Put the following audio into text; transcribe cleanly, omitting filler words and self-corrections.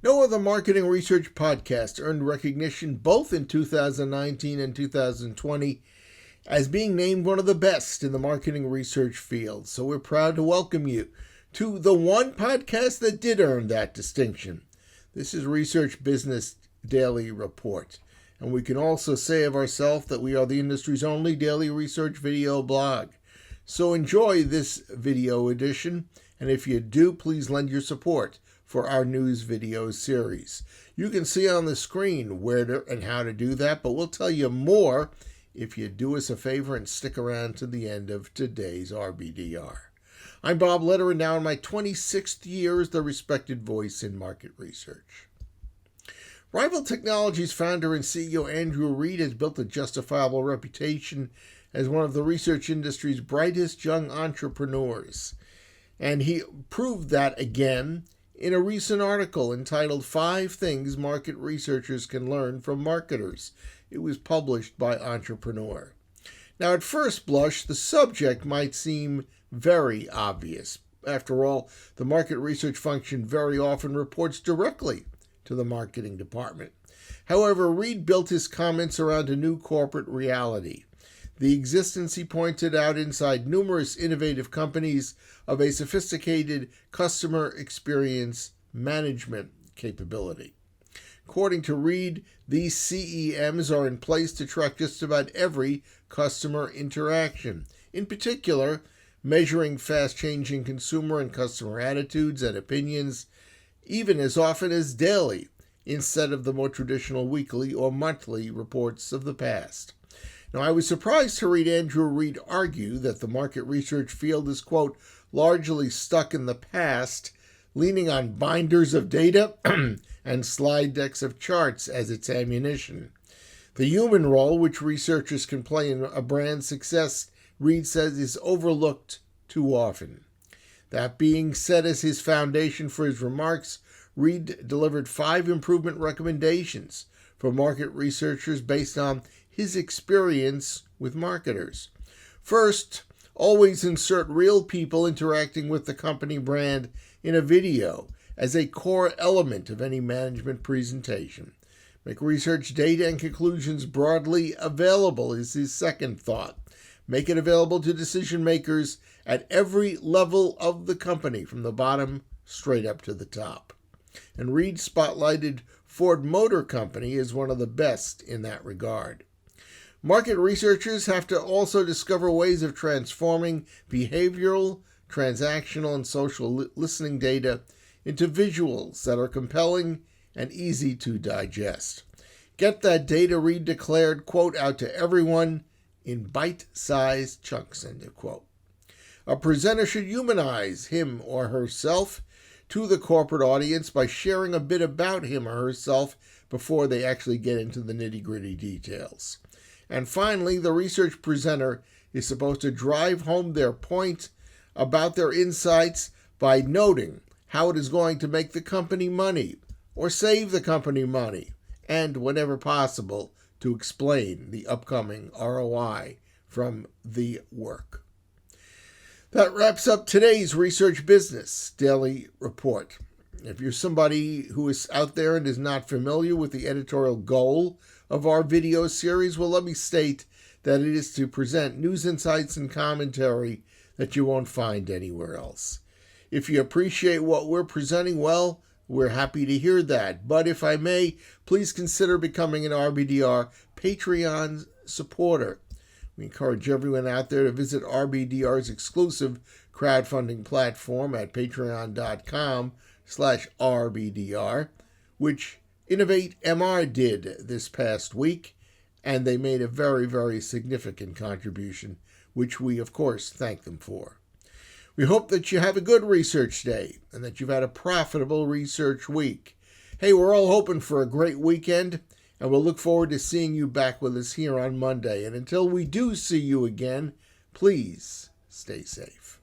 No other marketing research podcast earned recognition both in 2019 and 2020 as being named one of the best in the marketing research field. So we're proud to welcome you to the one podcast that did earn that distinction. This is Research Business Daily Report. And we can also say of ourselves that we are the industry's only daily research video blog. So enjoy this video edition, and if you do, please lend your support for our news video series. You can see on the screen where to and how to do that, but we'll tell you more if you do us a favor and stick around to the end of today's RBDR. I'm Bob Lederer, now in my 26th year as the respected voice in market research. Rival Technologies founder and CEO Andrew Reid has built a justifiable reputation as one of the research industry's brightest young entrepreneurs. And he proved that again in a recent article entitled 5 Things Market Researchers Can Learn from Marketers. It was published by Entrepreneur. Now, at first blush, the subject might seem very obvious. After all, the market research function very often reports directly to the marketing department. However, Reid built his comments around a new corporate reality. The existence, he pointed out, inside numerous innovative companies of a sophisticated customer experience management capability. According to Reid, these CEMs are in place to track just about every customer interaction, in particular, measuring fast-changing consumer and customer attitudes and opinions, even as often as daily, instead of the more traditional weekly or monthly reports of the past. Now, I was surprised to read Andrew Reid argue that the market research field is, quote, largely stuck in the past, leaning on binders of data and slide decks of charts as its ammunition. The human role which researchers can play in a brand's success, Reid says, is overlooked too often. That being said, as his foundation for his remarks, Reid delivered 5 improvement recommendations for market researchers based on his experience with marketers. First, always insert real people interacting with the company brand in a video as a core element of any management presentation. Make research data and conclusions broadly available is his second thought. Make it available to decision makers at every level of the company, from the bottom straight up to the top. And Reid spotlighted Ford Motor Company as one of the best in that regard. Market researchers have to also discover ways of transforming behavioral, transactional, and social listening data into visuals that are compelling and easy to digest. Get that data, Reid declared, quote, out to everyone in bite-sized chunks, end of quote. A presenter should humanize him or herself to the corporate audience by sharing a bit about him or herself before they actually get into the nitty-gritty details. And finally, the research presenter is supposed to drive home their point about their insights by noting how it is going to make the company money or save the company money, and whenever possible, to explain the upcoming ROI from the work. That wraps up today's Research Business Daily Report. If you're somebody who is out there and is not familiar with the editorial goal of our video series, well, let me state that it is to present news insights and commentary that you won't find anywhere else. If you appreciate what we're presenting, well, we're happy to hear that. But if I may, please consider becoming an RBDR Patreon supporter. We encourage everyone out there to visit RBDR's exclusive crowdfunding platform at patreon.com/RBDR, which Innovate MR did this past week, and they made a very, very significant contribution, which we, of course, thank them for. We hope that you have a good research day and that you've had a profitable research week. Hey, we're all hoping for a great weekend, and we'll look forward to seeing you back with us here on Monday. And until we do see you again, please stay safe.